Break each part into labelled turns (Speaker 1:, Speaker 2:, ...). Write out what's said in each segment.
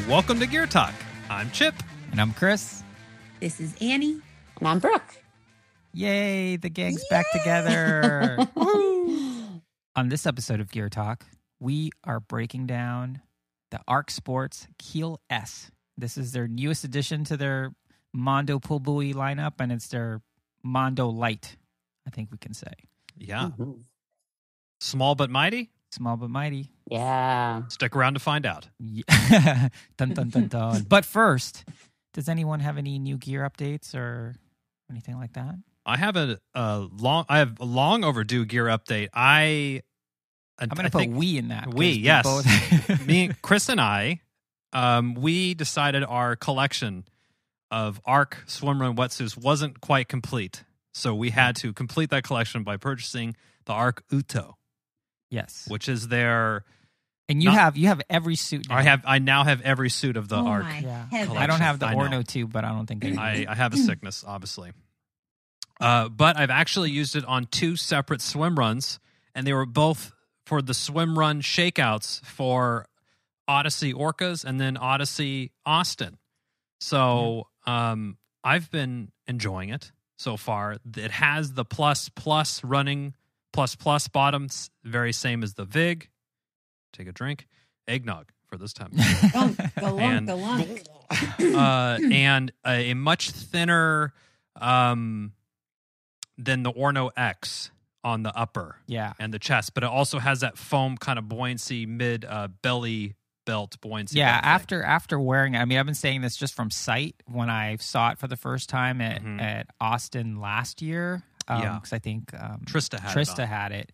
Speaker 1: Welcome to Gear Talk. I'm Chip.
Speaker 2: And I'm Chris.
Speaker 3: This is Annie.
Speaker 4: And I'm Brooke.
Speaker 2: Yay, the gang's back together. Woo! On this episode of Gear Talk, we are breaking down the Ark Sports Keel S. This is their newest addition to their Mondo Pull Buoy lineup, and it's their Mondo Light, I think we can say.
Speaker 1: Yeah. Small but mighty?
Speaker 2: Small but mighty.
Speaker 4: Yeah.
Speaker 1: Stick around to find out.
Speaker 2: Yeah. Dun, dun, dun, dun. But first, does anyone have any new gear updates or anything like that?
Speaker 1: I have a long overdue gear update. I'm
Speaker 2: going to put we in that.
Speaker 1: We, yes. Me, Chris and I, we decided our collection of Ark Swimrun wetsuits wasn't quite complete. So we had to complete that collection by purchasing the Ark UTÖ.
Speaker 2: Yes.
Speaker 1: Which is their...
Speaker 2: And you have every suit now.
Speaker 1: I now have every suit of the Ark.
Speaker 2: Yeah. I don't have the Orno 2, but I don't think
Speaker 1: I have a sickness, obviously. But I've actually used it on two separate swim runs, and they were both for the Swimrun Shakeouts for Ödyssey Orcas and then Ödyssey Austin. So I've been enjoying it so far. It has the plus running plus bottoms, very same as the VIGG. Take a drink. Eggnog for this time.
Speaker 3: Galunk.
Speaker 1: And a much thinner than the Orno X on the upper and the chest. But it also has that foam kind of buoyancy, belly belt buoyancy.
Speaker 2: Yeah, after wearing it, I mean, I've been saying this just from sight when I saw it for the first time at Austin last year. Because I think
Speaker 1: Trista had it.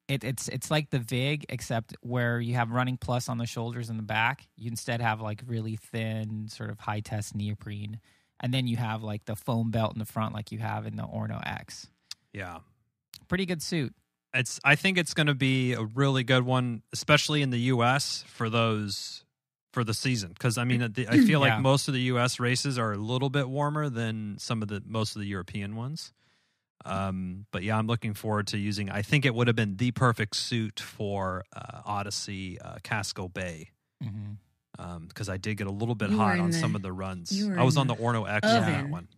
Speaker 2: It's like the VIGG, except where you have running plus on the shoulders and the back, you instead have like really thin, sort of high test neoprene, and then you have like the foam belt in the front, like you have in the Orno X.
Speaker 1: Yeah,
Speaker 2: pretty good suit.
Speaker 1: I think it's going to be a really good one, especially in the U.S. for the season. Because I mean, I feel like most of the U.S. races are a little bit warmer than most of the European ones. But yeah, I'm looking forward to using. I think it would have been the perfect suit for Ödyssey Casco Bay, because I did get a little bit hot on some of the runs. I was on the Orno X on that one.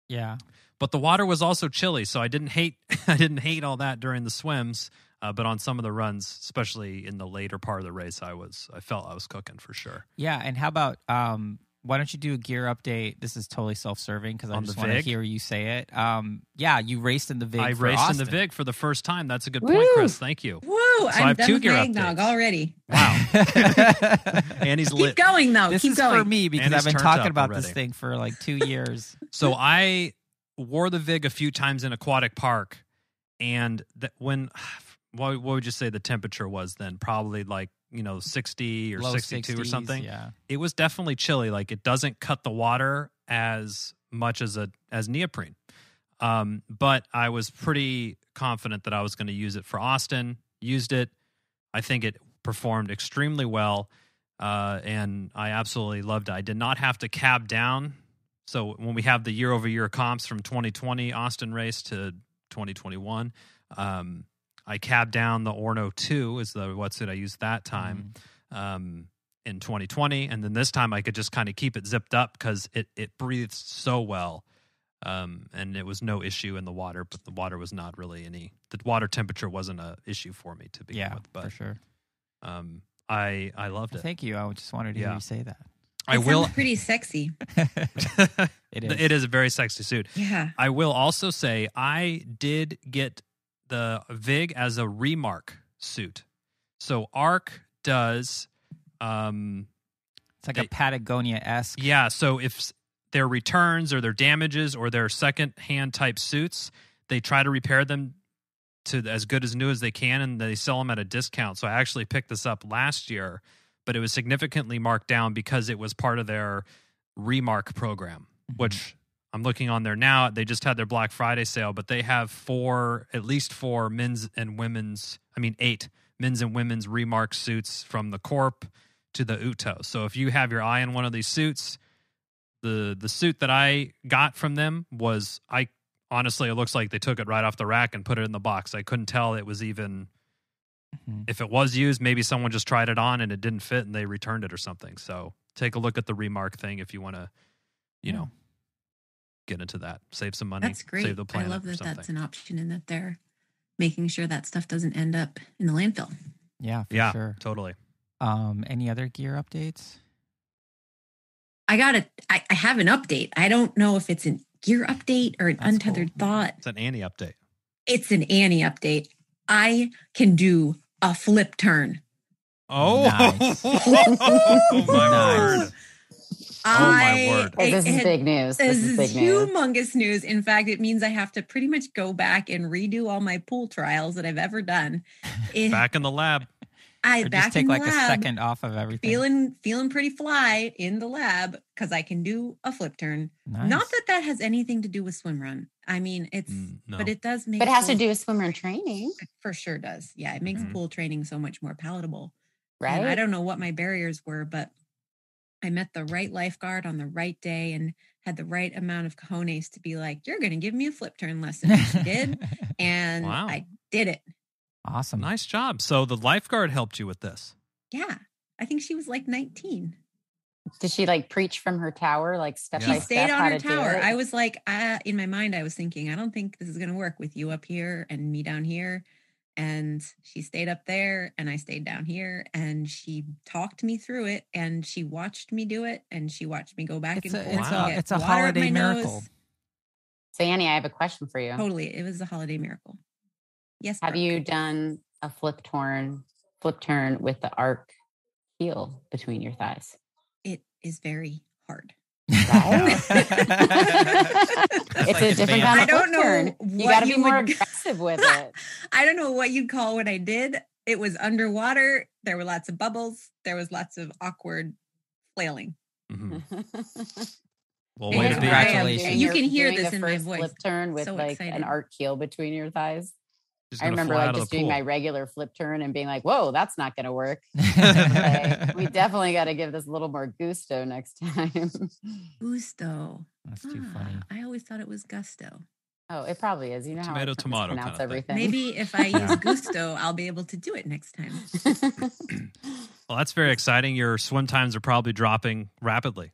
Speaker 2: Yeah,
Speaker 1: but the water was also chilly, so I didn't hate all that during the swims. But on some of the runs, especially in the later part of the race, I felt I was cooking for sure.
Speaker 2: Yeah, and how about why don't you do a gear update? This is totally self-serving because I just want to hear you say it. Yeah, you raced in the VIGG.
Speaker 1: I raced in the VIGG for the first time. That's a good point, Chris. Thank you.
Speaker 3: Woo!
Speaker 1: So
Speaker 3: I'm done with my eggnog already.
Speaker 1: Wow. Annie's lit.
Speaker 3: Keep going, though.
Speaker 2: This is for me because
Speaker 1: Annie's
Speaker 2: I've been talking about
Speaker 1: already.
Speaker 2: this thing for like 2 years.
Speaker 1: So I wore the VIGG a few times in Aquatic Park, and what would you say the temperature was then? Probably like 60 or
Speaker 2: Low
Speaker 1: 62 or
Speaker 2: 60s,
Speaker 1: something.
Speaker 2: Yeah.
Speaker 1: It was definitely chilly. Like it doesn't cut the water as much as neoprene. But I was pretty confident that I was going to use it for Austin. Used it. I think it performed extremely well. And I absolutely loved it. I did not have to cab down. So when we have the year-over-year comps from 2020 Austin race to 2021, I cabbed down the Orno 2 is the wetsuit I used that time in 2020. And then this time I could just kind of keep it zipped up because it breathes so well. And it was no issue in the water, but the water was not really the water temperature wasn't an issue for me to begin with. But
Speaker 2: for sure.
Speaker 1: I loved it.
Speaker 2: Thank you. I just wanted to hear you say that.
Speaker 3: It sounds pretty sexy.
Speaker 1: It is a very sexy suit.
Speaker 3: Yeah.
Speaker 1: I will also say I did get the VIGG as a remark suit. So Ark does
Speaker 2: it's like a Patagonia-esque.
Speaker 1: Yeah, so if their returns or their damages or their second-hand type suits, they try to repair them to as good as new as they can, and they sell them at a discount. So I actually picked this up last year, but it was significantly marked down because it was part of their remark program, which I'm looking on there now. They just had their Black Friday sale, but they have at least four men's and women's, 8 men's and women's remark suits from the Corp to the UTÖ. So if you have your eye on one of these suits, the suit that I got from them was, honestly, it looks like they took it right off the rack and put it in the box. I couldn't tell it was even if it was used, maybe someone just tried it on and it didn't fit and they returned it or something. So take a look at the remark thing if you want to, you know, get into that. Save some money.
Speaker 3: That's great.
Speaker 1: Save the planet.
Speaker 3: I love that that's an option and that they're making sure that stuff doesn't end up in the landfill.
Speaker 2: Yeah, for sure.
Speaker 1: Totally.
Speaker 2: Any other gear updates?
Speaker 3: I have an update. I don't know if it's a gear update or an untethered thought.
Speaker 1: It's an Annie update.
Speaker 3: It's an Annie update. I can do a flip turn.
Speaker 1: Oh,
Speaker 2: nice.
Speaker 1: Oh my word.
Speaker 3: Oh my word.
Speaker 4: This is big news.
Speaker 3: This is humongous news. In fact, it means I have to pretty much go back and redo all my pool trials that I've ever done.
Speaker 1: Back in the lab.
Speaker 2: Just take like a second off of everything.
Speaker 3: Feeling pretty fly in the lab because I can do a flip turn.
Speaker 2: Nice.
Speaker 3: Not that has anything to do with swim run. I mean, but it does make.
Speaker 4: But it has to do with swim run training.
Speaker 3: It for sure does. Yeah, it makes pool training so much more palatable.
Speaker 4: Right.
Speaker 3: And I don't know what my barriers were, but I met the right lifeguard on the right day and had the right amount of cojones to be like, "You're going to give me a flip turn lesson." And she did, and I did it.
Speaker 2: Awesome.
Speaker 1: Nice job. So the lifeguard helped you with this.
Speaker 3: Yeah. I think she was like 19.
Speaker 4: Did she like preach from her tower, like step by step?
Speaker 3: She stayed on her tower. I was like, in my mind, I was thinking, I don't think this is going to work with you up here and me down here. And she stayed up there and I stayed down here and she talked me through it and she watched me do it and she watched me go back and forth.
Speaker 2: It's a holiday miracle.
Speaker 4: So Annie, I have a question for you.
Speaker 3: Totally. It was a holiday miracle. Yes.
Speaker 4: Have you done a flip turn with the Ark heel between your thighs?
Speaker 3: It is very hard.
Speaker 4: Right? It's a different kind of flip turn. You got to be more aggressive with it.
Speaker 3: I don't know what you'd call what I did. It was underwater. There were lots of bubbles. There was lots of awkward flailing.
Speaker 1: Mm-hmm. Well,
Speaker 2: way to be. Congratulations.
Speaker 3: You can hear this in my voice.
Speaker 4: Flip turn with
Speaker 3: so
Speaker 4: like
Speaker 3: excited.
Speaker 4: an Ark heel between your thighs. I remember like just doing my regular flip turn and being like, whoa, that's not going to work. We definitely got to give this a little more gusto next time.
Speaker 3: Gusto.
Speaker 2: That's too funny.
Speaker 3: I always thought it was gusto.
Speaker 4: Oh, it probably is. You know
Speaker 1: tomato,
Speaker 4: how
Speaker 1: tomato
Speaker 4: pronounce
Speaker 1: kind of
Speaker 4: everything.
Speaker 3: Maybe if I use gusto, I'll be able to do it next time.
Speaker 1: Well, that's very exciting. Your swim times are probably dropping rapidly.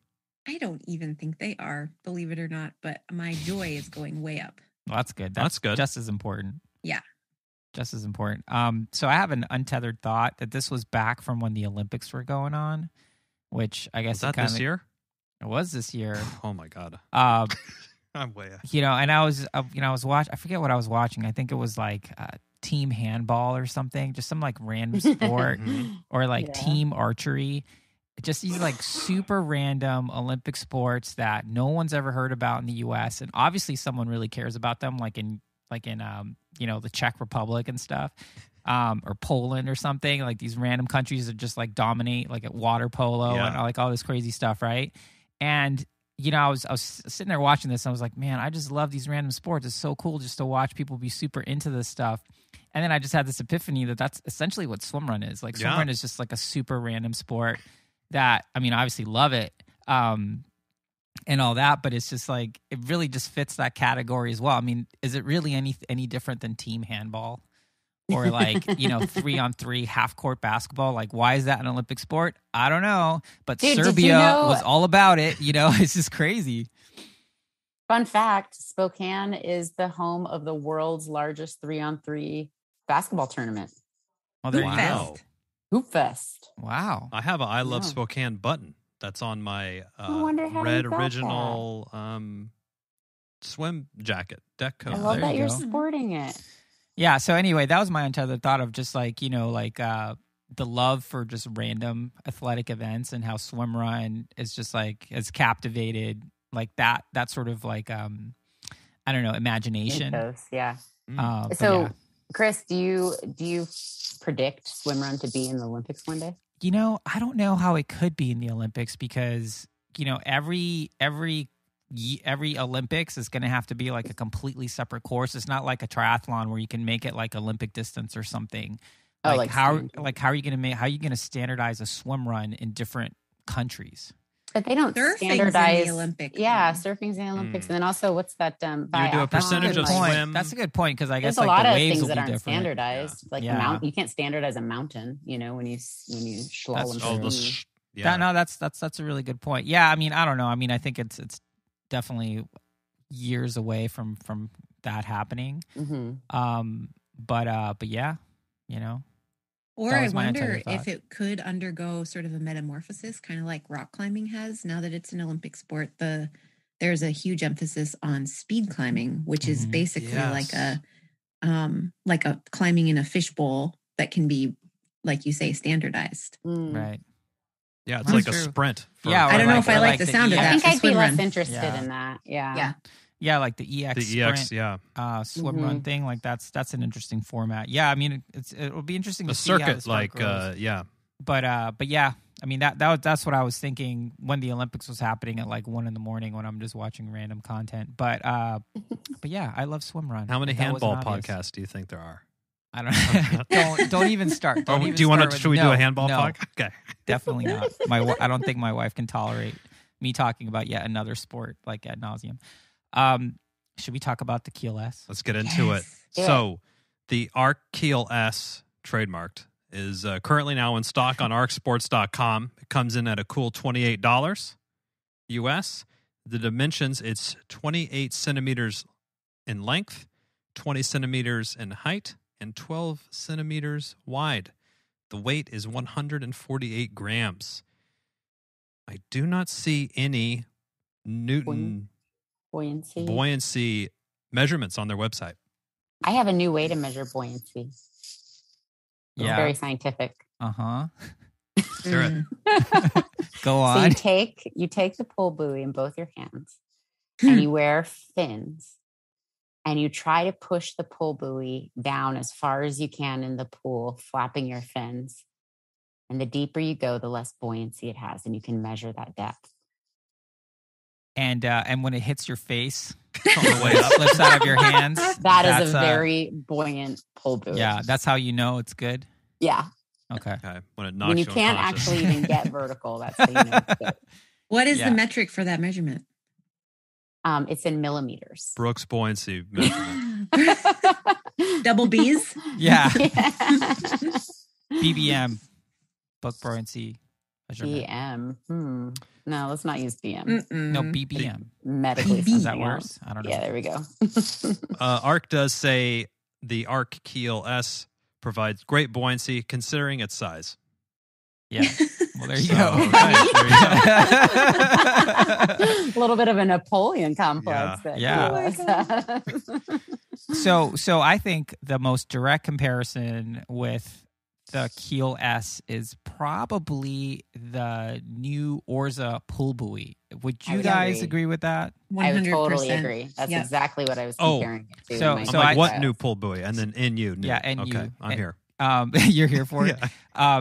Speaker 3: I don't even think they are, believe it or not, but my joy is going way up.
Speaker 2: Well, that's good.
Speaker 1: That's good.
Speaker 2: Just as important.
Speaker 3: Yeah.
Speaker 2: Just as important. So I have an untethered thought that this was back from when the Olympics were going on, which I guess
Speaker 1: was that this year?
Speaker 2: It was this year.
Speaker 1: Oh my God. I'm way ahead.
Speaker 2: You know, and I was watching. I forget what I was watching. I think it was like team handball or something, just some like random sport, or like team archery. Just these like super random Olympic sports that no one's ever heard about in the U.S. and obviously someone really cares about them, like in you know, the Czech Republic and stuff, or Poland or something. Like these random countries that just like dominate, like at water polo and like all this crazy stuff, right? And you know, I was sitting there watching this, and I was like, man, I just love these random sports. It's so cool just to watch people be super into this stuff. And then I just had this epiphany that that's essentially what swimrun is. Like swimrun is just like a super random sport that, I mean, I obviously love it. And all that, but it's just like it really just fits that category as well. I mean, is it really any different than team handball or like, you know, 3-on-3 half court basketball? Like, why is that an Olympic sport? I don't know, but dude, Serbia was all about it. You know, it's just crazy.
Speaker 4: Fun fact: Spokane is the home of the world's largest 3-on-3 basketball tournament.
Speaker 2: Oh, there you go.
Speaker 4: Hoop Fest.
Speaker 2: Wow.
Speaker 1: I have a I Love Spokane button. That's on my red original swim jacket deck coat.
Speaker 4: I love that you're sporting it.
Speaker 2: Yeah. So anyway, that was my untethered thought of just like, you know, like the love for just random athletic events and how swim run is just like has captivated like that sort of like I don't know, imagination.
Speaker 4: Yeah.
Speaker 2: So
Speaker 4: Chris, do you predict swim run to be in the Olympics one day?
Speaker 2: You know, I don't know how it could be in the Olympics because, you know, every Olympics is going to have to be like a completely separate course. It's not like a triathlon where you can make it like Olympic distance or something. How are you going to standardize a swim run in different countries?
Speaker 4: But they don't
Speaker 3: Surfing's
Speaker 4: standardize
Speaker 3: in the Olympics.
Speaker 4: Yeah, surfing's in the Olympics. And then also, what's that?
Speaker 1: You do a percentage of swim.
Speaker 2: That's a good point, because I guess
Speaker 4: there's a lot
Speaker 2: the
Speaker 4: of
Speaker 2: waves
Speaker 4: things
Speaker 2: will
Speaker 4: that
Speaker 2: be
Speaker 4: aren't
Speaker 2: different.
Speaker 4: standardized. Like you can't standardize a mountain. You know, when you slalom.
Speaker 2: That's a really good point. Yeah, I mean, I don't know. I mean, I think it's definitely years away from that happening. But yeah, you know.
Speaker 3: Or I wonder if it could undergo sort of a metamorphosis, kind of like rock climbing has. Now that it's an Olympic sport, there's a huge emphasis on speed climbing, which is basically like a climbing in a fishbowl that can be, like you say, standardized.
Speaker 2: Right.
Speaker 1: Yeah, it's like a sprint.
Speaker 3: I don't know if I like the sound of that.
Speaker 4: I think I'd be less interested in that. Yeah.
Speaker 2: Yeah, like the EX sprint, swim run thing. Like that's an interesting format. Yeah, I mean, it'll be interesting to see how the sport grows. But yeah, I mean that's what I was thinking when the Olympics was happening at like 1 a.m. when I'm just watching random content. But yeah, I love swim run.
Speaker 1: How many handball podcasts do you think there are?
Speaker 2: I don't know. Don't even start.
Speaker 1: Do we do a handball podcast? Okay,
Speaker 2: definitely not. I don't think my wife can tolerate me talking about yet another sport like ad nauseum. Should we talk about the Keel S?
Speaker 1: Let's get into it. So the Ark Keel S, trademarked, is currently now in stock on arksports.com. It comes in at a cool $28 US. The dimensions, it's 28 centimeters in length, 20 centimeters in height, and 12 centimeters wide. The weight is 148 grams. I do not see any Newton buoyancy measurements on their website.
Speaker 4: I have a new way to measure buoyancy. It's very scientific.
Speaker 1: Hear it.
Speaker 2: Go on.
Speaker 4: So you take the pull buoy in both your hands and you wear fins and you try to push the pull buoy down as far as you can in the pool, flapping your fins. And the deeper you go, the less buoyancy it has, and you can measure that depth.
Speaker 2: And when it hits your face on the way up, flips out of your hands.
Speaker 4: That is a very buoyant pull buoy.
Speaker 2: Yeah, that's how you know it's good.
Speaker 4: Yeah.
Speaker 2: Okay.
Speaker 4: When you can't actually even get vertical, that's how you know it's good.
Speaker 3: What is the metric for that measurement?
Speaker 4: It's in millimeters.
Speaker 1: Brooks buoyancy measurement.
Speaker 3: Double B's?
Speaker 2: Yeah. BBM. Book buoyancy measurement.
Speaker 4: BM. No, let's not use BM.
Speaker 2: No, BBM.
Speaker 4: Medically.
Speaker 2: Is that worse? I don't know.
Speaker 4: Yeah, there we go.
Speaker 1: Ark does say the Ark Keel S provides great buoyancy considering its size.
Speaker 2: Yeah. Well, there you go.
Speaker 4: A little bit of a Napoleon complex.
Speaker 2: Yeah. So I think the most direct comparison with the Keel S is probably the new Orza pull buoy. Would you guys agree with that?
Speaker 3: 100%.
Speaker 4: I would totally agree. That's exactly what I was comparing it to.
Speaker 1: So like, what new pull buoy? And then NU. New.
Speaker 2: Yeah, NU.
Speaker 1: Okay, I'm here.
Speaker 2: You're here for it.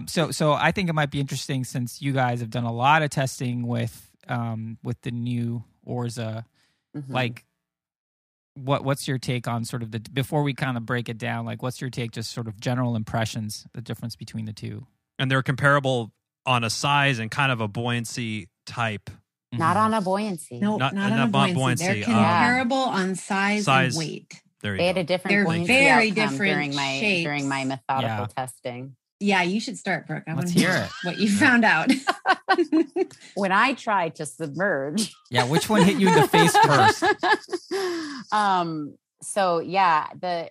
Speaker 2: So I think it might be interesting, since you guys have done a lot of testing with the new Orza. Like, what's your take on sort of before we kind of break it down? Like, what's your take, just sort of general impressions, the difference between the two?
Speaker 1: And they're comparable on a size and kind of a buoyancy type.
Speaker 4: Not on a buoyancy.
Speaker 3: No, not on a buoyancy. They're comparable on size and weight.
Speaker 4: They had a different buoyancy
Speaker 3: very different
Speaker 4: during my methodical testing.
Speaker 3: Yeah, you should start, Brooke. I want
Speaker 2: Let's
Speaker 3: to
Speaker 2: hear it.
Speaker 3: What you found out.
Speaker 4: When I tried to submerge.
Speaker 2: Yeah, which one hit you in the face first?
Speaker 4: So yeah, I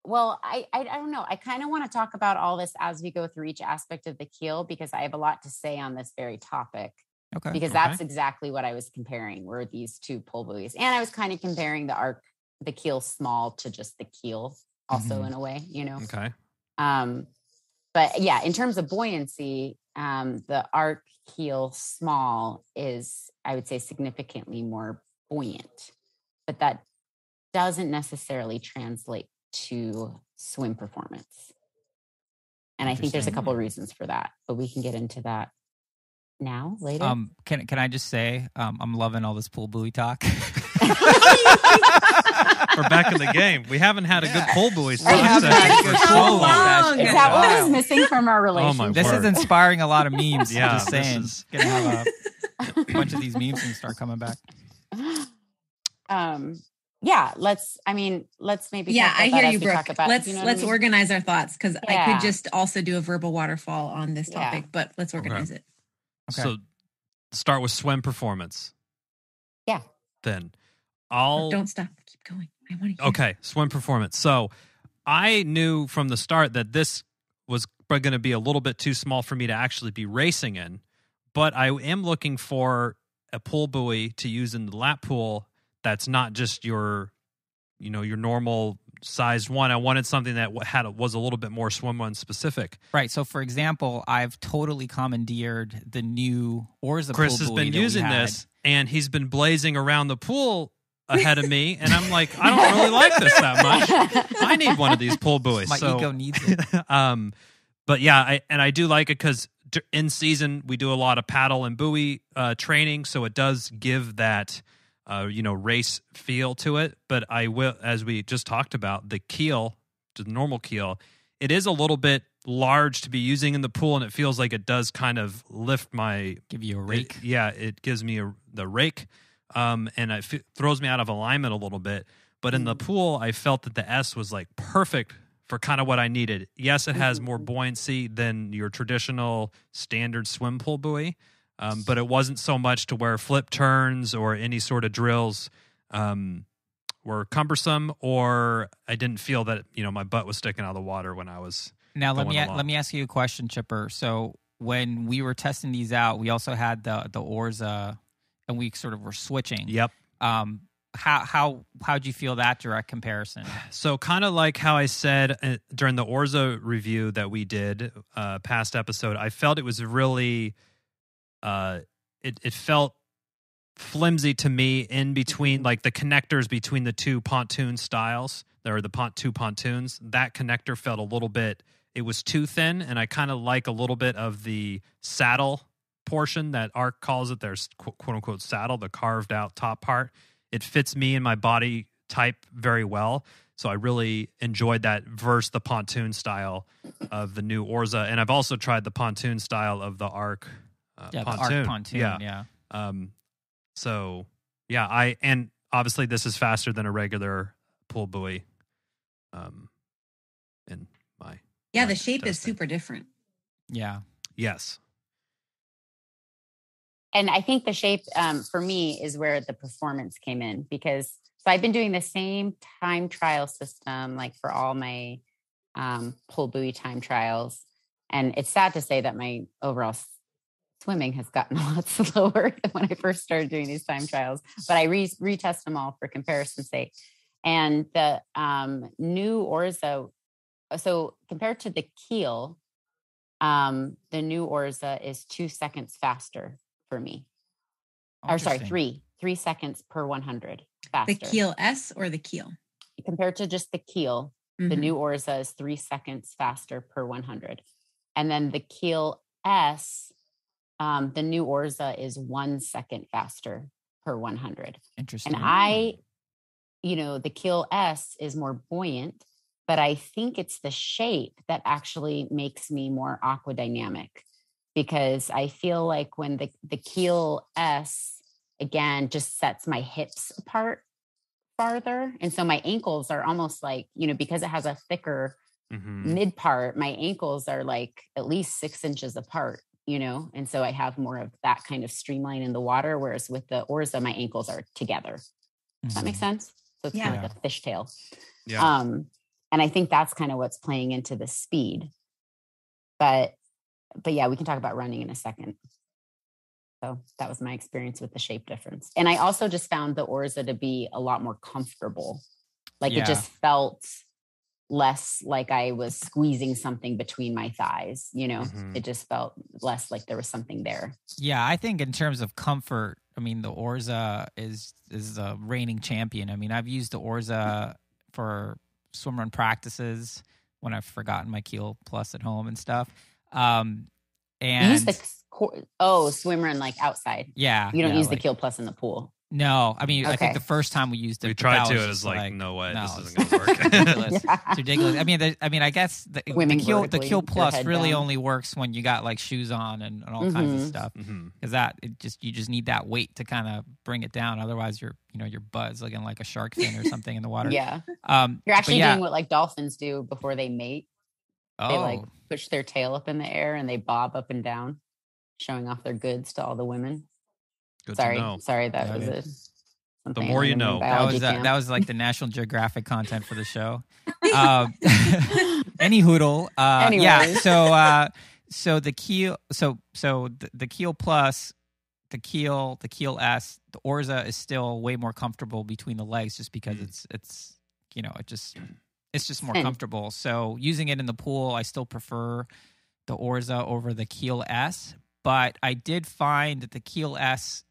Speaker 4: don't know. I kind of want to talk about all this as we go through each aspect of the keel, because I have a lot to say on this very topic.
Speaker 2: Okay.
Speaker 4: Because that's exactly what I was comparing, were these two pull buoys. And I was kind of comparing the keel small to just the keel also in a way, you know?
Speaker 1: Okay.
Speaker 4: But yeah, in terms of buoyancy, the Ark Keel small is, I would say, significantly more buoyant, but that doesn't necessarily translate to swim performance. And I think there's a couple of reasons for that, but we can get into that now, later.
Speaker 2: Can I just say, I'm loving all this pull buoy talk.
Speaker 1: We're back in the game. We haven't had a good pull buoy
Speaker 2: It's
Speaker 4: Is that what was missing from our relationship?
Speaker 2: This is inspiring a lot of memes.
Speaker 1: Yeah,
Speaker 2: just saying. Gonna have a bunch of these memes and start coming back.
Speaker 4: Yeah, let's maybe talk
Speaker 3: I
Speaker 4: about
Speaker 3: hear
Speaker 4: as
Speaker 3: you,
Speaker 4: we
Speaker 3: Brooke.
Speaker 4: talk about,
Speaker 3: Let's organize our thoughts, because I
Speaker 4: Yeah.
Speaker 3: could just also do a verbal waterfall on this topic, but let's organize it.
Speaker 2: Okay.
Speaker 1: So start with swim performance.
Speaker 4: Yeah.
Speaker 1: Then
Speaker 3: Don't stop. Keep going. I want to hear.
Speaker 1: Okay, swim performance. So I knew from the start that this was going to be a little bit too small for me to actually be racing in, but I am looking for a pool buoy to use in the lap pool that's not just your normal sized one. I wanted something that was a little bit more swim run specific.
Speaker 2: Right. So, for example, I've totally commandeered the new Orza
Speaker 1: Chris
Speaker 2: pool
Speaker 1: has
Speaker 2: buoy
Speaker 1: been
Speaker 2: that we
Speaker 1: using
Speaker 2: had.
Speaker 1: this, and he's been blazing around the pool ahead of me, and I'm like, I don't really like this that much. I need one of these pool buoys.
Speaker 2: My ego needs it.
Speaker 1: But yeah, I do like it because in season we do a lot of paddle and buoy training, so it does give that race feel to it. But I will, as we just talked about, the keel, the normal keel, it is a little bit large to be using in the pool, and it feels like it does kind of lift my
Speaker 2: Give you a rake.
Speaker 1: It gives me the rake, and it throws me out of alignment a little bit. But in the pool, I felt that the S was like perfect for kind of what I needed. Yes, it has more buoyancy than your traditional standard swim pool buoy, but it wasn't so much to where flip turns or any sort of drills were cumbersome, or I didn't feel that my butt was sticking out of the water when I was.
Speaker 2: Now let
Speaker 1: going
Speaker 2: me ask you a question, Chipper. So when we were testing these out, we also had the Orza, and we sort of were switching.
Speaker 1: Yep.
Speaker 2: How'd you feel that direct comparison?
Speaker 1: So kind of like how I said during the Orza review that we did past episode, I felt it was really it felt flimsy to me in between, like the connectors between the two pontoon styles. There are the two pontoons. That connector felt a little bit, it was too thin, and I kind of like a little bit of the saddle portion that Ark calls it, their quote unquote saddle, the carved out top part. It fits me and my body type very well. So I really enjoyed that versus the pontoon style of the new Orza. And I've also tried the pontoon style of the Ark pontoon.
Speaker 2: The Ark pontoon, yeah.
Speaker 1: So, yeah, and obviously this is faster than a regular pool buoy in my
Speaker 3: Yeah,
Speaker 1: my
Speaker 3: the shape is
Speaker 1: testing.
Speaker 3: super different.
Speaker 2: Yeah.
Speaker 1: Yes.
Speaker 4: And I think the shape for me is where the performance came in, because I've been doing the same time trial system like for all my pull buoy time trials. And it's sad to say that my overall swimming has gotten a lot slower than when I first started doing these time trials, but I retest them all for comparison's sake. And the new Orza, so compared to the keel, the new Orza is 2 seconds faster for me. Or sorry, 3 seconds per 100 faster.
Speaker 3: The keel S or the keel?
Speaker 4: Compared to just the keel, the new Orza is 3 seconds faster per 100. And then the keel S, the new Orza is 1 second faster per 100.
Speaker 2: Interesting.
Speaker 4: And the keel S is more buoyant, but I think it's the shape that actually makes me more aquadynamic, because I feel like when the keel S, again, just sets my hips apart farther. And so my ankles are almost like, because it has a thicker mid part, my ankles are like at least 6 inches apart, and so I have more of that kind of streamline in the water. Whereas with the Orza, my ankles are together. Does that make sense? So it's kind of like a fishtail.
Speaker 1: Yeah.
Speaker 4: And I think that's kind of what's playing into the speed. But yeah, we can talk about running in a second. So that was my experience with the shape difference. And I also just found the Orza to be a lot more comfortable. Like it just felt less like I was squeezing something between my thighs, It just felt less like there was something there.
Speaker 2: Yeah, I think in terms of comfort, the Orza is a reigning champion. I've used the Orza for swimrun practices when I've forgotten my Keel Plus at home and stuff. And
Speaker 4: you use the swimrun like outside.
Speaker 2: Yeah.
Speaker 4: You don't use the Keel Plus in the pool.
Speaker 2: No, I mean, I think
Speaker 4: Okay.
Speaker 2: the first time we used it,
Speaker 1: We
Speaker 2: but
Speaker 1: tried
Speaker 2: that
Speaker 1: to.
Speaker 2: was
Speaker 1: It
Speaker 2: just
Speaker 1: was like, no way, this
Speaker 2: it's
Speaker 1: isn't going to work.
Speaker 2: ridiculous.
Speaker 4: Yeah.
Speaker 2: It's ridiculous. I mean, I guess the
Speaker 4: Swimming
Speaker 2: Keel
Speaker 4: vertically,
Speaker 2: Keel
Speaker 4: your
Speaker 2: Plus
Speaker 4: head
Speaker 2: really
Speaker 4: down.
Speaker 2: only works when you got like shoes on and all kinds of
Speaker 4: Mhm.
Speaker 2: stuff.
Speaker 1: Mhm.
Speaker 2: Because you just need that weight to kind of bring it down. Otherwise, your butt's looking like a shark fin or something in the water.
Speaker 4: Yeah.
Speaker 2: You're
Speaker 4: You're actually doing what like dolphins do before they mate. They like push their tail up in the air and they bob up and down, showing off their goods to all the women.
Speaker 1: Good
Speaker 4: Sorry,
Speaker 1: to know.
Speaker 4: that
Speaker 2: Yeah,
Speaker 4: was
Speaker 2: yeah.
Speaker 4: a something
Speaker 1: more
Speaker 4: I
Speaker 1: you
Speaker 4: learned in
Speaker 1: know.
Speaker 4: biology
Speaker 2: that
Speaker 4: camp.
Speaker 2: was like the National Geographic content for the show. Any hoodle. Yeah.
Speaker 4: Anyways.
Speaker 2: So the Keel. So the Keel Plus, the Keel S, the Orza is still way more comfortable between the legs, just because it's just more
Speaker 4: Thin.
Speaker 2: comfortable. So using it in the pool, I still prefer the Orza over the Keel S. But I did find that the Keel S,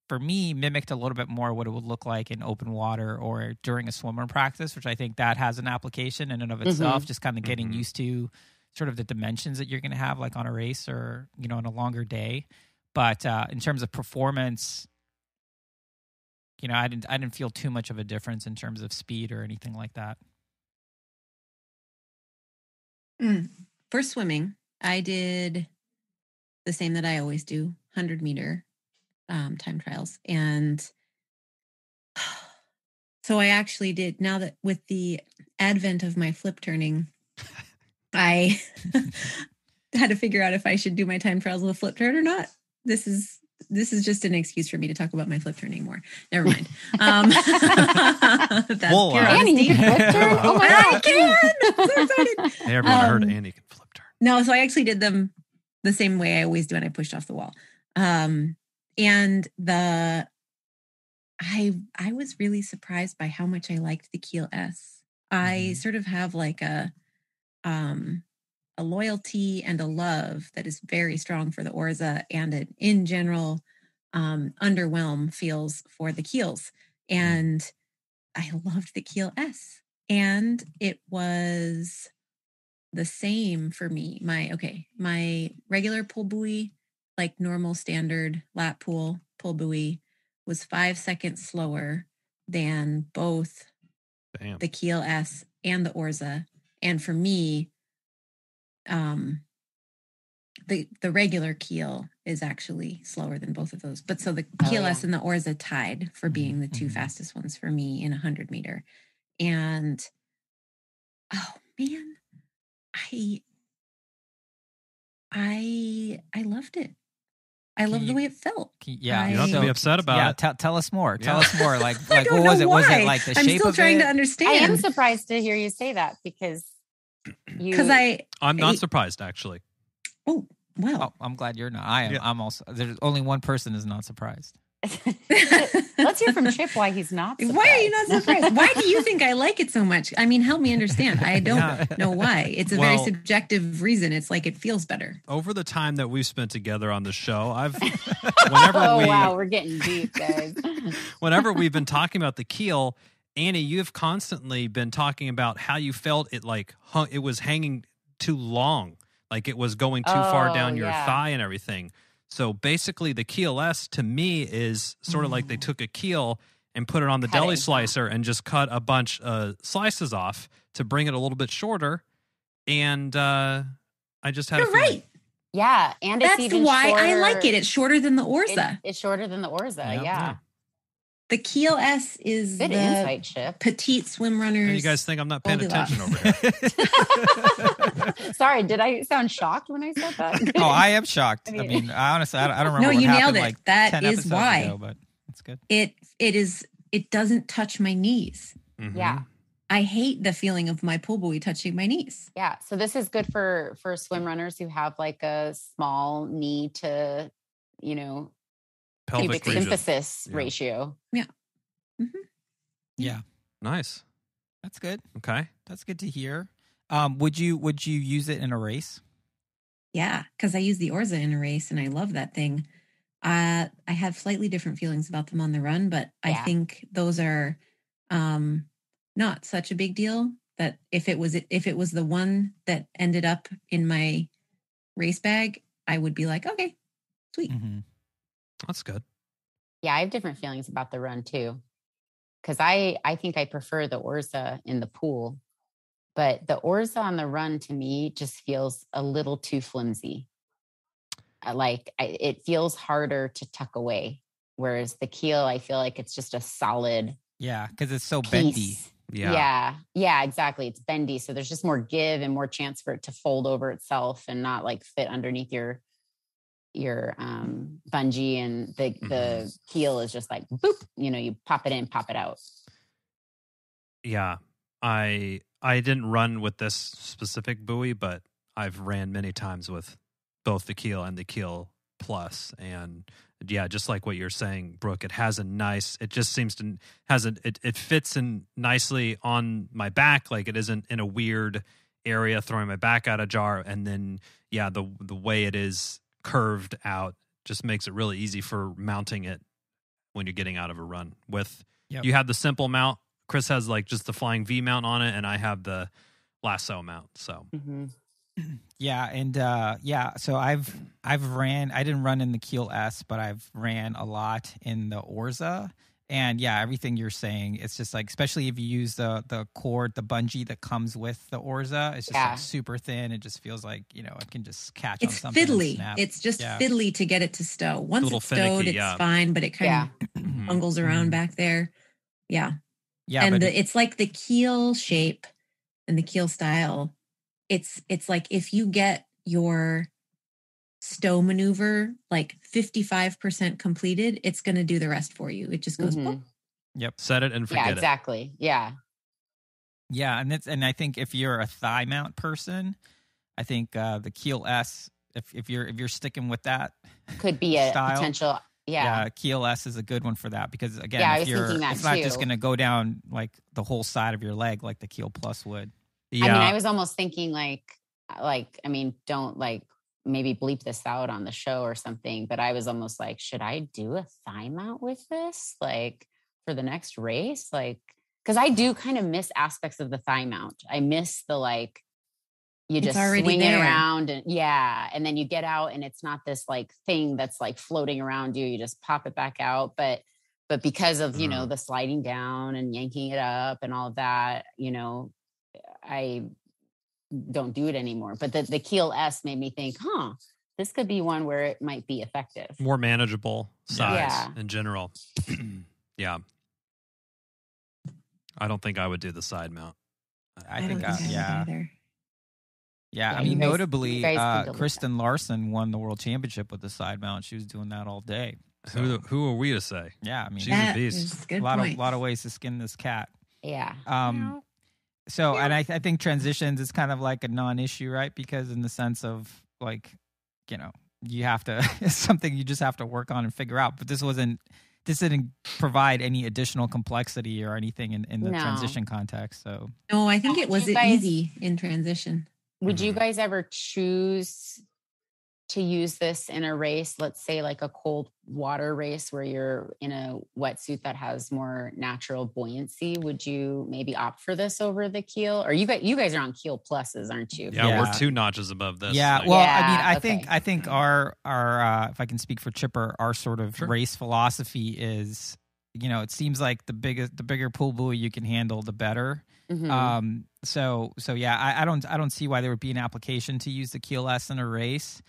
Speaker 2: for me, mimicked a little bit more what it would look like in open water or during a swimmer practice, which I think that has an application in and of itself, just kind of getting used to sort of the dimensions that you're going to have like on a race or, on a longer day. But in terms of performance, I didn't feel too much of a difference in terms of speed or anything like that.
Speaker 3: For swimming, I did the same that I always do, 100-meter time trials. And so I actually did, now that with the advent of my flip turning, I had to figure out if I should do my time trials with a flip turn or not. This is just an excuse for me to talk about my flip turning more. Never mind. That's
Speaker 1: Whoa,
Speaker 3: pure
Speaker 4: Annie,
Speaker 3: honesty.
Speaker 4: you can flip turn? Oh my
Speaker 3: I
Speaker 4: God.
Speaker 3: can! I'm so excited.
Speaker 1: Hey, everyone, I heard Annie can flip turn.
Speaker 3: No, so I actually did them the same way I always do when I pushed off the wall. And I was really surprised by how much I liked the Keel S. I sort of have like a loyalty and a love that is very strong for the Orza, and in general underwhelm feels for the Keels. And I loved the Keel S. And it was the same for me. My regular pull buoy, like normal standard lap pull buoy, was 5 seconds slower than both
Speaker 1: Damn.
Speaker 3: the Keel S and the Orza. And for me, the regular Keel is actually slower than both of those. But so the Keel S and the Orza tied for being the two fastest ones for me in 100-meter. And oh man, I loved it. I loved the way it felt.
Speaker 2: Yeah,
Speaker 1: You don't have to be upset about it.
Speaker 2: Tell us more. Tell
Speaker 1: Yeah.
Speaker 2: us more. Like
Speaker 3: I don't
Speaker 2: what
Speaker 3: know
Speaker 2: was it?
Speaker 3: why.
Speaker 2: Was it like the
Speaker 3: I'm
Speaker 2: shape
Speaker 3: still
Speaker 2: of
Speaker 3: trying
Speaker 2: it?
Speaker 3: to
Speaker 4: I
Speaker 3: understand.
Speaker 4: am surprised to hear you say that because
Speaker 1: I'm not surprised, actually.
Speaker 3: Oh, wow.
Speaker 2: Oh, I'm glad you're not. I am.
Speaker 1: Yeah.
Speaker 2: I'm also. There's only one person is not surprised.
Speaker 4: Let's hear from Chip why he's not surprised.
Speaker 3: Why are you not surprised? Why do you think I like it so much? I mean, help me understand. I don't
Speaker 1: Yeah.
Speaker 3: know why. It's a very subjective reason. It's like it feels better.
Speaker 1: Over the time that we've spent together on the show,
Speaker 4: Wow, we're getting deep, guys.
Speaker 1: whenever we've been talking about the Keel, Annie, you've constantly been talking about how you felt it it was hanging too long, like it was going too far down your thigh and everything. So basically, the Keel S to me is sort of like they took a keel and put it on the deli slicer and just cut a bunch of slices off to bring it a little bit shorter. And I just had
Speaker 3: You're right.
Speaker 4: Yeah, and it's
Speaker 3: That's
Speaker 4: even
Speaker 3: why
Speaker 4: shorter.
Speaker 3: I like it. It's shorter than the Orza.
Speaker 4: It's shorter than the Orza,
Speaker 1: Yep.
Speaker 4: yeah.
Speaker 3: The Keel S is
Speaker 4: Good
Speaker 3: the
Speaker 4: insight, Chip.
Speaker 3: petite swim runners.
Speaker 1: You guys think I'm not paying
Speaker 3: Goldilocks.
Speaker 1: attention over here?
Speaker 4: Sorry, did I sound shocked when I said that?
Speaker 2: Oh, I am shocked. I
Speaker 4: I mean-
Speaker 2: mean, I honestly, I don't remember.
Speaker 3: No,
Speaker 2: what
Speaker 3: you
Speaker 2: happened,
Speaker 3: nailed it.
Speaker 2: Like
Speaker 3: That
Speaker 2: 10
Speaker 3: is
Speaker 2: episodes
Speaker 3: why.
Speaker 2: ago, but it's good.
Speaker 3: It doesn't touch my knees.
Speaker 1: Mhm.
Speaker 4: Yeah.
Speaker 3: I hate the feeling of my pull buoy touching my knees.
Speaker 4: Yeah. So this is good for swim runners who have like a small knee to,
Speaker 1: Pelvic
Speaker 4: pubic
Speaker 1: region.
Speaker 4: symphysis
Speaker 1: Yeah.
Speaker 4: ratio.
Speaker 2: Yeah,
Speaker 1: Nice.
Speaker 2: that's good.
Speaker 1: Okay.
Speaker 2: That's good to hear. Would you use it in a race?
Speaker 3: Yeah, because I use the Orza in a race and I love that thing. I have slightly different feelings about them on the run, but I
Speaker 4: Yeah.
Speaker 3: think those are not such a big deal. That if it was the one that ended up in my race bag, I would be like, okay, sweet.
Speaker 2: Mm-hmm.
Speaker 1: That's good.
Speaker 4: Yeah, I have different feelings about the run too. Because I think I prefer the Orza in the pool, but the Orza on the run to me just feels a little too flimsy. It feels harder to tuck away. Whereas the keel, I feel like it's just a solid
Speaker 2: Yeah, because it's so
Speaker 4: piece.
Speaker 2: bendy.
Speaker 4: Yeah, exactly. It's bendy. So there's just more give and more chance for it to fold over itself and not like fit underneath your bungee, and the keel is just like boop, you pop it in, pop it out.
Speaker 1: Yeah. I didn't run with this specific buoy, but I've ran many times with both the keel and the keel plus. And yeah, just like what you're saying, Brooke, it has it just seems to it fits in nicely on my back. Like it isn't in a weird area throwing my back out ajar. And then, yeah, the way it is curved out just makes it really easy for mounting it when you're getting out of a run. You have the simple mount. Chris has like just the flying V mount on it, and I have the lasso mount. So
Speaker 2: yeah, and so I've ran. I didn't run in the Keel S, but I've ran a lot in the Orza. And yeah, everything you're saying, it's just like, especially if you use the cord, the bungee that comes with the Orza, it's just like super thin. It just feels like, it can just catch on something.
Speaker 3: It's fiddly.
Speaker 2: And snap.
Speaker 3: It's just fiddly to get it to stow. Once it's stowed, it's fine, but it kind of bungles around back there. Yeah.
Speaker 2: Yeah.
Speaker 3: And it's like the keel shape and the keel style. It's like if you get your stow maneuver like 55% completed, it's going to do the rest for you. It just goes boop.
Speaker 1: Yep, set it and forget it.
Speaker 4: Yeah, exactly. Yeah.
Speaker 2: Yeah, and I think if you're a thigh mount person, I think the Keel S, if you're sticking with that,
Speaker 4: could be a
Speaker 2: style,
Speaker 4: potential. Yeah,
Speaker 2: Keel S is a good one for that, because again, it's not just going to go down like the whole side of your leg like the Keel Plus would.
Speaker 4: Yeah. I mean, I was almost thinking don't maybe bleep this out on the show or something, but I was almost like, should I do a thigh mount with this? Like for the next race? Like, cause I do kind of miss aspects of the thigh mount. I miss the, like, you just swing it around and and then you get out and it's not this like thing that's like floating around you. You just pop it back out. But because of, the sliding down and yanking it up and all of that, I don't do it anymore. But the Keel S made me think, this could be one where it might be effective.
Speaker 1: More manageable size in general. Yeah. I don't think I would do the side mount.
Speaker 2: I think either. Yeah, I mean, notably, Kristen Larson won the world championship with the side mount. She was doing that all day.
Speaker 1: So. Who are we to say?
Speaker 2: Yeah, I mean,
Speaker 1: she's a beast.
Speaker 2: A lot of ways to skin this cat.
Speaker 4: Yeah.
Speaker 2: So, and I think transitions is kind of like a non-issue, right? Because in the sense of like, you have to, it's something you just have to work on and figure out. But this didn't provide any additional complexity or anything in the transition context. So,
Speaker 3: no, I think it was easy in transition.
Speaker 4: Would you guys ever choose to use this in a race, let's say like a cold water race where you're in a wetsuit that has more natural buoyancy? Would you maybe opt for this over the Keel? Or you guys are on Keel Pluses, aren't you?
Speaker 1: Yeah, we're 2 notches above this.
Speaker 2: Yeah, well, I mean, I think our if I can speak for Chipper, our sort of race philosophy is, it seems like the bigger pool buoy you can handle, the better. Mm-hmm. So yeah, I don't see why there would be an application to use the Keel S in a race.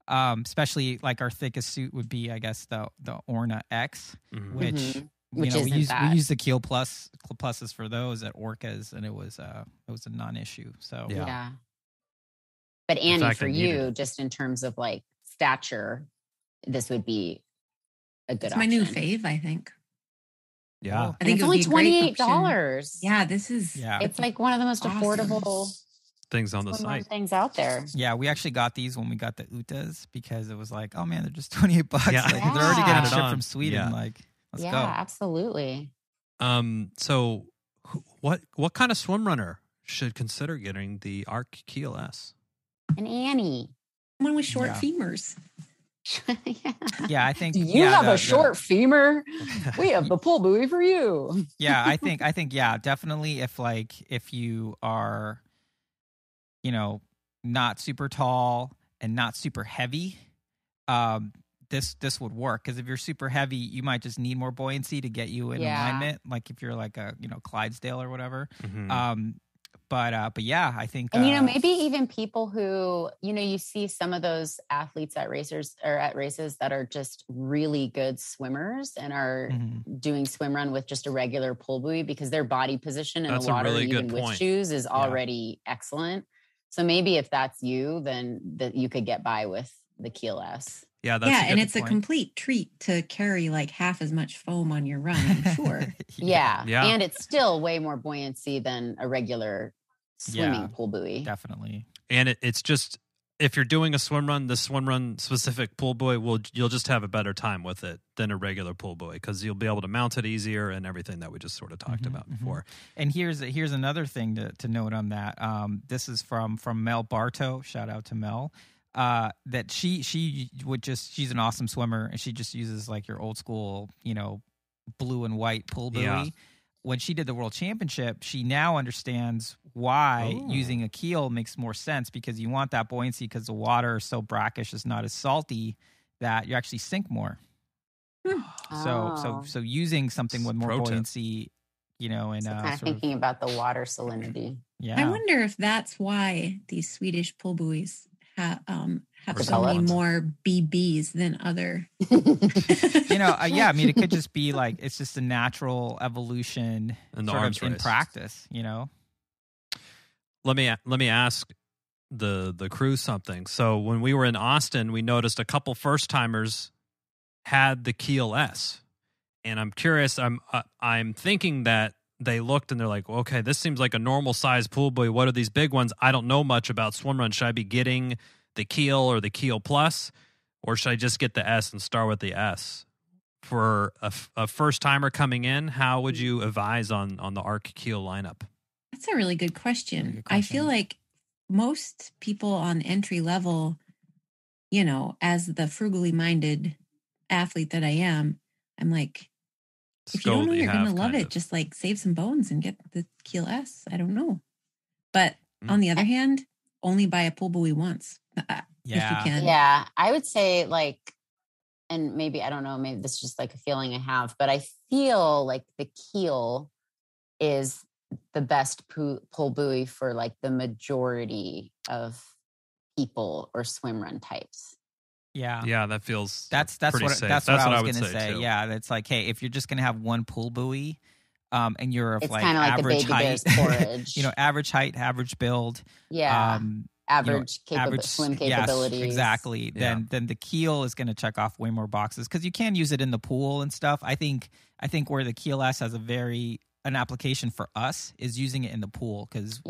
Speaker 2: Especially like our thickest suit would be, I guess, the Orna X, which we use the Keel pluses for those at Orcas, and it was a non-issue. So
Speaker 4: yeah. But Annie, for you, just in terms of like stature, this would be a good option.
Speaker 3: My new fave, I think.
Speaker 1: Yeah,
Speaker 3: I think
Speaker 4: it's only $28.
Speaker 3: Yeah, this is.
Speaker 4: Yeah, it's like one of the most affordable
Speaker 1: things on the site.
Speaker 4: Things out there.
Speaker 2: Yeah, we actually got these when we got the Utas because it was like, oh man, they're just $28. Yeah. Like, they're already getting shipped from Sweden. Yeah. Like, let's go.
Speaker 4: Yeah, absolutely.
Speaker 1: So what kind of swim runner should consider getting the Ark Keel S?
Speaker 4: An Annie.
Speaker 3: Someone with short femurs.
Speaker 2: Yeah, I think.
Speaker 4: Do you have a short femur? We have the pull buoy for you.
Speaker 2: Yeah, I think, definitely if you are, not super tall and not super heavy, this would work, because if you're super heavy, you might just need more buoyancy to get you in alignment. Like if you're like a Clydesdale or whatever. But yeah, I think,
Speaker 4: and maybe even people who you see some of those athletes at races that are just really good swimmers and are doing swim run with just a regular pull buoy, because their body position in the water, really even with shoes, is already excellent. So maybe if that's you, then that you could get by with the Keel S.
Speaker 1: Yeah, that's
Speaker 3: and it's a complete treat to carry like half as much foam on your run, I'm sure.
Speaker 4: Yeah. And it's still way more buoyancy than a regular swimming pull buoy.
Speaker 2: Definitely.
Speaker 1: And it's just, if you're doing a swim run, the swim run specific pull buoy, you'll just have a better time with it than a regular pull buoy, because you'll be able to mount it easier and everything that we just sort of talked about before.
Speaker 2: And here's another thing to note on that. This is from Mel Bartow. Shout out to Mel. That she's an awesome swimmer, and she just uses like your old school, blue and white pull buoy. Yeah. When she did the world championship, she now understands why using a keel makes more sense, because you want that buoyancy, because the water is so brackish, it's not as salty, that you actually sink more. So using something with more buoyancy, and
Speaker 4: so kind of thinking about the water salinity.
Speaker 2: Yeah,
Speaker 3: I wonder if that's why these Swedish pull buoys have so many more BBs than other.
Speaker 2: I mean, it could just be like it's just a natural evolution
Speaker 1: in the
Speaker 2: sort
Speaker 1: arms
Speaker 2: of in
Speaker 1: race.
Speaker 2: practice.
Speaker 1: Let me ask the crew something. So when we were in Austin, we noticed a couple first timers had the Keel S, and I'm curious. I'm thinking that they looked and they're like, well, okay, this seems like a normal size pool buoy. What are these big ones? I don't know much about swim run. Should I be getting the Keel or the Keel Plus, or should I just get the S and start with the S? For a first timer coming in, how would you advise on the Ark Keel lineup?
Speaker 3: That's a really good question. I feel like most people on entry level, as the frugally minded athlete that I am, I'm like, if you don't know you're going to love it, just like save some bones and get the Keel S. I don't know. But on the other hand, only buy a pull buoy once. If you can.
Speaker 4: Yeah. I would say and maybe, I don't know, maybe this is just like a feeling I have, but I feel like the Keel is the best pull buoy for like the majority of people or swim run types.
Speaker 1: Yeah, that feels
Speaker 2: that's
Speaker 1: pretty
Speaker 2: what
Speaker 1: safe.
Speaker 2: that's what I was
Speaker 1: going to
Speaker 2: say.
Speaker 1: Too.
Speaker 2: Yeah, that's like, hey, if you're just going to have one pull buoy, and you're of
Speaker 4: it's
Speaker 2: like
Speaker 4: kind of like
Speaker 2: average
Speaker 4: the baby
Speaker 2: height,
Speaker 4: bear's porridge.
Speaker 2: Average height, average build.
Speaker 4: Yeah. Average swim capabilities.
Speaker 2: Yes, exactly.
Speaker 1: Yeah.
Speaker 2: Then the Keel is going to check off way more boxes, because you can use it in the pool and stuff. I think where the Keel S has an application for us is using it in the pool, because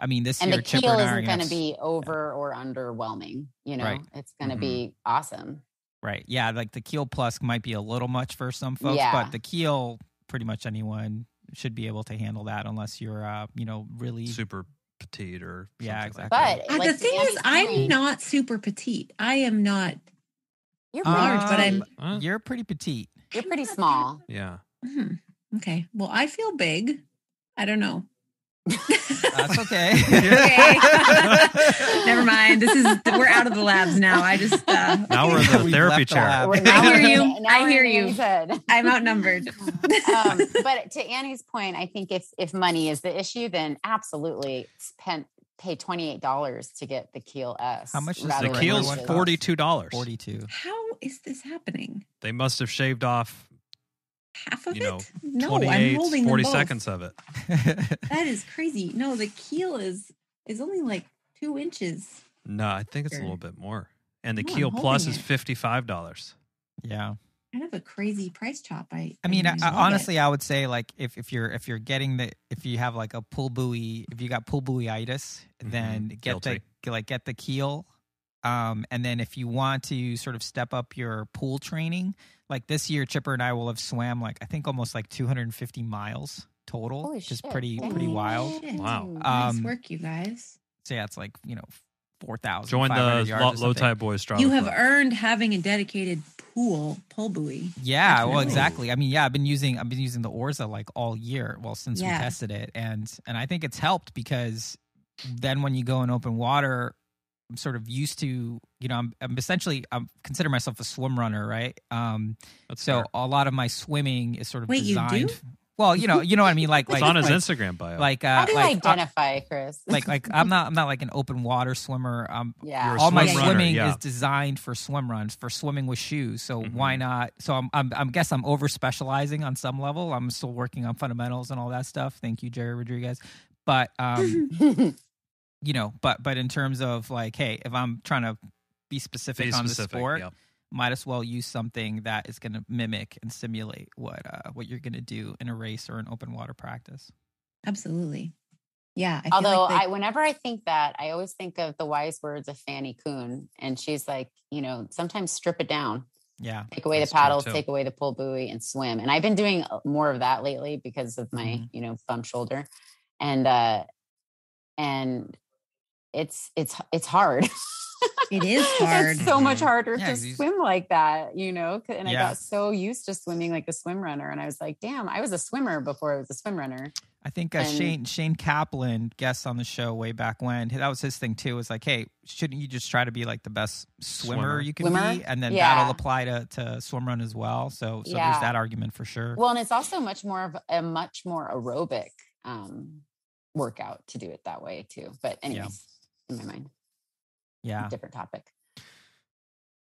Speaker 2: I mean, this
Speaker 4: and
Speaker 2: year
Speaker 4: the Keel isn't going to
Speaker 2: to
Speaker 4: be over or underwhelming.
Speaker 2: Right.
Speaker 4: It's going to be awesome.
Speaker 2: Right. Yeah. Like the Keel Plus might be a little much for some folks, but the Keel, pretty much anyone should be able to handle that, unless you're, really
Speaker 1: super petite or
Speaker 2: exactly.
Speaker 4: But
Speaker 3: the thing is, I'm not super petite. I am not.
Speaker 4: You're
Speaker 3: large, but
Speaker 2: you're pretty petite.
Speaker 4: You're pretty small.
Speaker 1: Yeah.
Speaker 3: Okay. Well, I feel big. I don't know.
Speaker 2: That's okay.
Speaker 3: Okay. Never mind. We're out of the labs now. I just
Speaker 1: now we're in the therapy chair.
Speaker 3: I hear you. I'm outnumbered.
Speaker 4: But to Annie's point, I think if money is the issue, then absolutely pay $28 to get the Keel S.
Speaker 2: How much is
Speaker 1: the Keel's $42?
Speaker 2: $42.
Speaker 3: How is this happening?
Speaker 1: They must have shaved off
Speaker 3: half of it? No,
Speaker 1: 28,
Speaker 3: I'm holding
Speaker 1: 40
Speaker 3: them both.
Speaker 1: seconds of it.
Speaker 3: That is crazy. No, the Keel is only like 2 inches.
Speaker 1: No, I think it's a little bit more. And the Keel Plus is $55.
Speaker 2: Yeah.
Speaker 3: Kind of a crazy price chop. I
Speaker 2: mean, honestly, I would say like if you're getting if you have like a pull buoy, if you got pull buoyitis, then get the Keel. And then if you want to sort of step up your pool training, like this year, Chipper and I will have swam I think almost like 250 miles total.
Speaker 4: Holy
Speaker 2: which is
Speaker 4: shit.
Speaker 2: pretty wild.
Speaker 3: Shit.
Speaker 1: Wow.
Speaker 3: Nice work, you guys.
Speaker 2: So yeah, it's like 4,000.
Speaker 1: Join the Low Tide Boys Strava.
Speaker 3: You have earned having a dedicated pull buoy.
Speaker 2: Yeah, well, exactly. I mean, I've been using the Orza like all year. Well, since we tested it, and I think it's helped, because then when you go in open water, I'm sort of used to, I'm consider myself a swim runner, right?
Speaker 1: That's
Speaker 2: So
Speaker 1: fair.
Speaker 2: a lot of my swimming is sort of
Speaker 3: Wait, you
Speaker 2: designed.
Speaker 3: do?
Speaker 2: Well, you know what I mean. Like
Speaker 1: It's on his Instagram bio.
Speaker 4: How do you identify, Chris?
Speaker 2: like I'm not like an open water swimmer.
Speaker 4: Yeah.
Speaker 1: You're a
Speaker 2: All my
Speaker 1: swim runner,
Speaker 2: swimming
Speaker 1: yeah.
Speaker 2: is designed for swim runs, for swimming with shoes. So why not? So I'm guess I'm over specializing on some level. I'm still working on fundamentals and all that stuff. Thank you, Jerry Rodriguez. But but in terms of like, hey, if I'm trying to be specific on the sport,
Speaker 1: yep.
Speaker 2: might as well use something that is going to mimic and simulate what you're going to do in a race or an open water practice.
Speaker 3: Absolutely. Yeah. I feel
Speaker 4: Although
Speaker 3: like
Speaker 4: whenever I think that, I always think of the wise words of Fannie Coon, and she's like, sometimes strip it down.
Speaker 2: Yeah.
Speaker 4: Take away the
Speaker 1: That's true,
Speaker 4: paddles,
Speaker 1: too.
Speaker 4: take away the pull buoy, and swim. And I've been doing more of that lately because of my, bum shoulder, and it's hard.
Speaker 3: it is hard.
Speaker 4: It's so much harder
Speaker 2: Yeah,
Speaker 4: to swim like that, and I got so used to swimming like a swim runner, and I was like, damn, I was a swimmer before I was a swim runner.
Speaker 2: I think Shane Kaplan, guest on the show way back when, that was his thing too. Was like, hey, shouldn't you just try to be like the best swimmer you can be, and then that'll apply to swim run as well. So there's that argument for sure.
Speaker 4: Well, and it's also much more aerobic workout to do it that way too. But anyways, in my mind, different topic.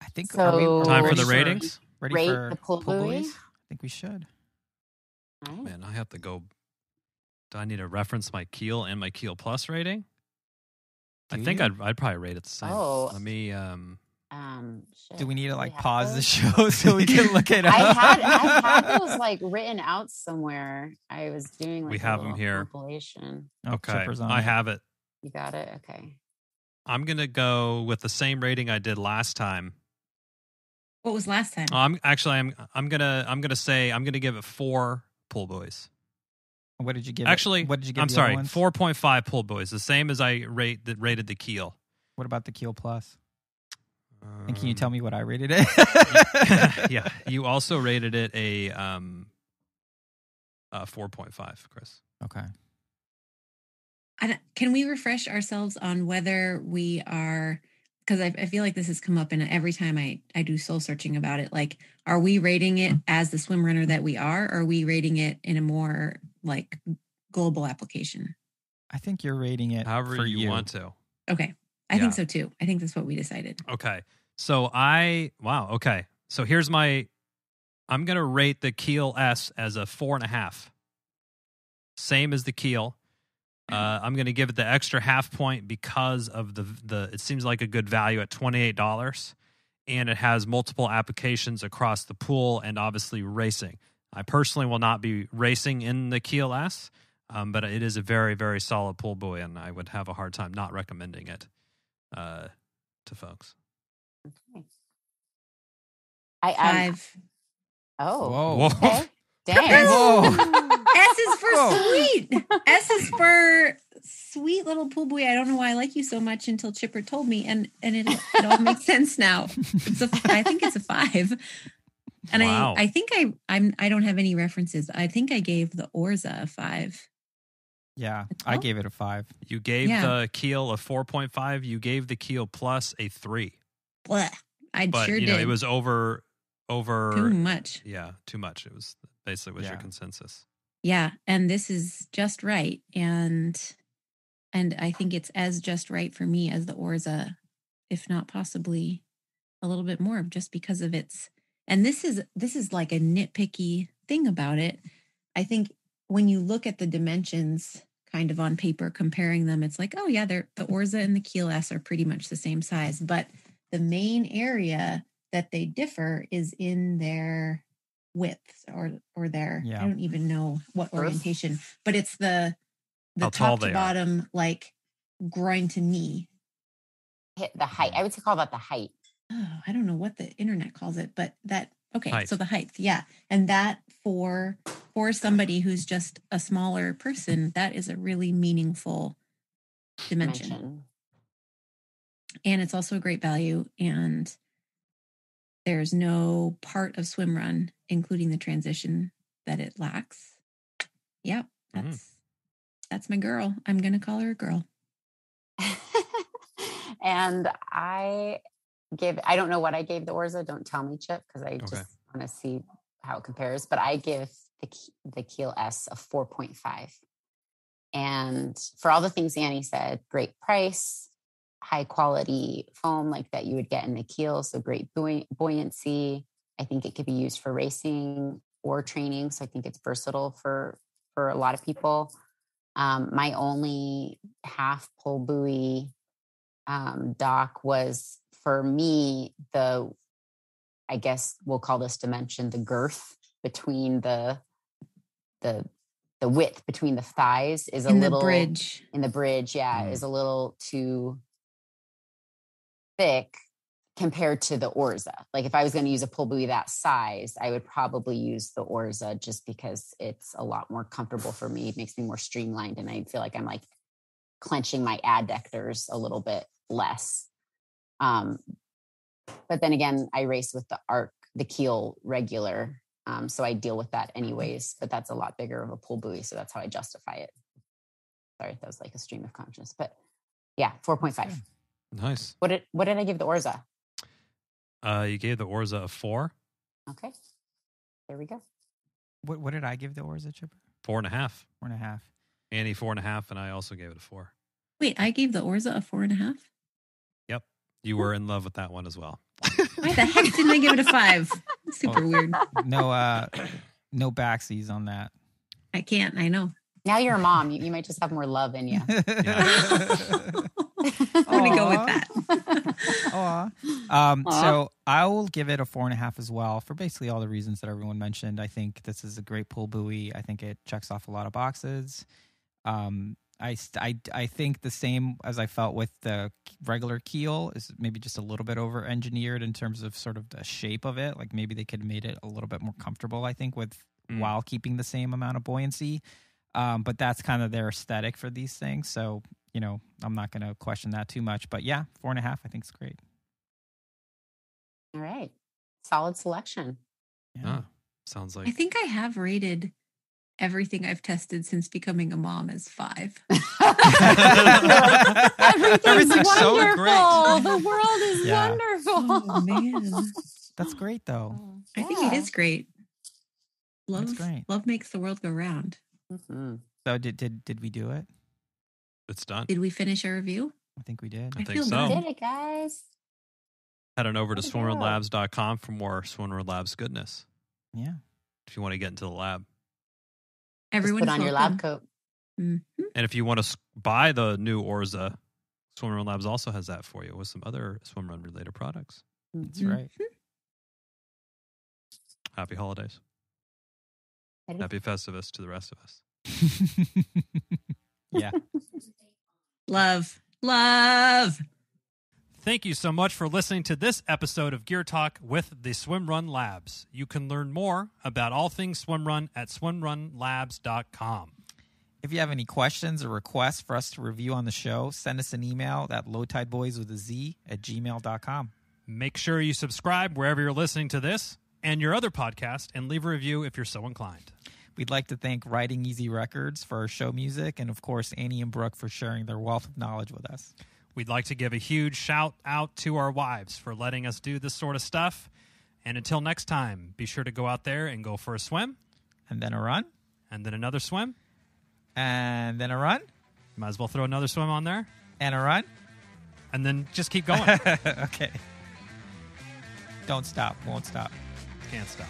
Speaker 2: I think
Speaker 4: so.
Speaker 1: Time for the ratings.
Speaker 2: Ready
Speaker 4: rate
Speaker 2: for
Speaker 4: the pull buoy?
Speaker 2: I think we should.
Speaker 4: Right.
Speaker 1: Man, I have to go. Do I need to reference my Keel and my Keel Plus rating? I think I'd probably rate it the same.
Speaker 4: Oh.
Speaker 1: Let me.
Speaker 2: Do we need to
Speaker 4: we
Speaker 2: pause
Speaker 4: those?
Speaker 2: the show so we can look it up?
Speaker 4: I had those written out somewhere. I was doing
Speaker 1: We have them here.
Speaker 4: Compilation.
Speaker 1: Okay,
Speaker 2: Chipper's on
Speaker 1: I
Speaker 2: it.
Speaker 1: have it.
Speaker 4: You got it. Okay.
Speaker 1: I'm gonna go with the same rating I did last time.
Speaker 3: What was last time?
Speaker 1: I'm gonna give it 4 pull buoys.
Speaker 2: What did you give?
Speaker 1: Actually,
Speaker 2: what did you give?
Speaker 1: I'm
Speaker 2: the
Speaker 1: sorry,
Speaker 2: other ones?
Speaker 1: 4.5 pull buoys, the same as I rated the Keel.
Speaker 2: What about the Keel Plus? And can you tell me what I rated it?
Speaker 1: Yeah, you also rated it a 4.5, Chris.
Speaker 2: Okay.
Speaker 3: Can we refresh ourselves on whether we are, because I feel like this has come up in every time I do soul searching about it. Like, are we rating it as the swim runner that we are, or are we rating it in a more global application?
Speaker 2: I think you're rating it
Speaker 1: However
Speaker 2: for
Speaker 1: you want to.
Speaker 3: Okay. I think so too. I think that's what we decided.
Speaker 1: Okay. So okay. So here's I'm going to rate the Keel S as a 4.5. Same as the Keel. I'm going to give it the extra half point because of the it seems like a good value at $28, and it has multiple applications across the pool and obviously racing. I personally will not be racing in the Keel S, but it is a very, very solid pull buoy, and I would have a hard time not recommending it to folks.
Speaker 4: Okay.
Speaker 3: 5.
Speaker 2: Whoa.
Speaker 4: Okay. Dang.
Speaker 2: Whoa.
Speaker 3: S is for sweet. S is for sweet little pool buoy. I don't know why I like you so much until Chipper told me, and it all makes sense now. I think it's a 5. And
Speaker 1: wow.
Speaker 3: I think I don't have any references. I think I gave the Orza a 5.
Speaker 2: Yeah, I gave it a 5.
Speaker 1: You gave the Keel a 4.5. You gave the Keel Plus a 3.
Speaker 3: Blech.
Speaker 1: But
Speaker 3: sure
Speaker 1: you
Speaker 3: did.
Speaker 1: know, it was over
Speaker 3: too much.
Speaker 1: Yeah, too much. It was basically your consensus.
Speaker 3: Yeah, and this is just right, and I think it's as just right for me as the Orza, if not possibly a little bit more, just because of its. And this is like a nitpicky thing about it. I think when you look at the dimensions kind of on paper, comparing them, it's like, oh yeah, the Orza and the Keel S are pretty much the same size, but the main area that they differ is in their width or their, I don't even know what orientation, but it's the top to bottom, like groin to knee.
Speaker 4: The height. I would call that the height.
Speaker 3: Oh, I don't know what the internet calls it, but that, okay.
Speaker 1: Height.
Speaker 3: So the height. Yeah. And that for somebody who's just a smaller person, that is a really meaningful dimension. And it's also a great value. And there's no part of swim run, including the transition, that it lacks. Yep. That's my girl. I'm going to call her a girl.
Speaker 4: And I don't know what I gave the Orza. Don't tell me, Chip, because I just want to see how it compares. But I give the Keel S a 4.5. And for all the things Annie said, great price, high quality foam like that you would get in the Keel. So great buoyancy. I think it could be used for racing or training. So I think it's versatile for a lot of people. My only half pull buoy dock was, for me, I guess we'll call this dimension, the girth between the width between the thighs is in the bridge, is a little too thick compared to the Orza. Like if I was going to use a pull buoy that size, I would probably use the Orza just because it's a lot more comfortable for me. It makes me more streamlined, and I feel like I'm like clenching my adductors a little bit less. But then again, I race with the Keel regular. So I deal with that anyways, but that's a lot bigger of a pull buoy. So that's how I justify it. Sorry, that was like a stream of consciousness, but yeah, 4.5.
Speaker 1: Nice.
Speaker 4: What did I give the Orza?
Speaker 1: You gave the Orza a 4.
Speaker 4: Okay. There we go.
Speaker 2: What did I give the Orza, Chipper?
Speaker 1: 4.5.
Speaker 2: 4.5.
Speaker 1: Annie 4.5, and I also gave it a 4.
Speaker 3: Wait, I gave the Orza a 4.5?
Speaker 1: Yep. You were in love with that one as well.
Speaker 3: Why the heck didn't I give it a 5? Super weird.
Speaker 2: No backsies on that.
Speaker 3: I can't. I know.
Speaker 4: Now you're a mom. You might just have more love in you.
Speaker 3: I'm going to go with that.
Speaker 2: So I will give it a 4.5 as well for basically all the reasons that everyone mentioned. I think this is a great pull buoy. I think it checks off a lot of boxes. I think the same as I felt with the regular Keel is maybe just a little bit over engineered in terms of sort of the shape of it. Like maybe they could have made it a little bit more comfortable, I think, while keeping the same amount of buoyancy. But that's kind of their aesthetic for these things. So, I'm not going to question that too much. But yeah, 4.5, I think is great.
Speaker 4: All right. Solid selection.
Speaker 1: Yeah. Sounds like.
Speaker 3: I think I have rated everything I've tested since becoming a mom as 5.
Speaker 4: Everything's
Speaker 2: so
Speaker 4: wonderful.
Speaker 2: great.
Speaker 4: The world is wonderful.
Speaker 3: Oh, man.
Speaker 2: That's great, though.
Speaker 3: I think it is great.
Speaker 2: That's great.
Speaker 3: Love makes the world go round.
Speaker 4: Mm-hmm.
Speaker 2: So did we do it?
Speaker 1: It's done.
Speaker 3: Did we finish our review?
Speaker 2: I think we did.
Speaker 1: I think
Speaker 3: feel
Speaker 1: so.
Speaker 3: good.
Speaker 4: Did it, guys.
Speaker 1: Head on over to swimrunlabs.com for more Swimrun Labs goodness.
Speaker 2: Yeah.
Speaker 1: If you want to get into the lab.
Speaker 3: Everyone
Speaker 4: put on your lab coat.
Speaker 3: Mm-hmm.
Speaker 1: And if you want to buy the new Orza, Swimrun Labs also has that for you with some other swimrun related products.
Speaker 2: That's right.
Speaker 1: Happy holidays. Happy Festivus to the rest of us.
Speaker 2: Yeah.
Speaker 3: Love.
Speaker 1: Thank you so much for listening to this episode of Gear Talk with the Swimrun Labs. You can learn more about all things swimrun at swimrunlabs.com.
Speaker 2: If you have any questions or requests for us to review on the show, send us an email at lowtideboys@gmail.com.
Speaker 1: Make sure you subscribe wherever you're listening to this and your other podcast, and leave a review if you're so inclined.
Speaker 2: We'd like to thank Writing Easy Records for our show music, and of course, Annie and Brooke for sharing their wealth of knowledge with us.
Speaker 1: We'd like to give a huge shout out to our wives for letting us do this sort of stuff. And until next time, be sure to go out there and go for a swim.
Speaker 2: And then a run.
Speaker 1: And then another swim.
Speaker 2: And then a run.
Speaker 1: Might as well throw another swim on there.
Speaker 2: And a run.
Speaker 1: And then just keep going.
Speaker 2: Okay. Don't stop. Won't stop.
Speaker 1: Can't stop.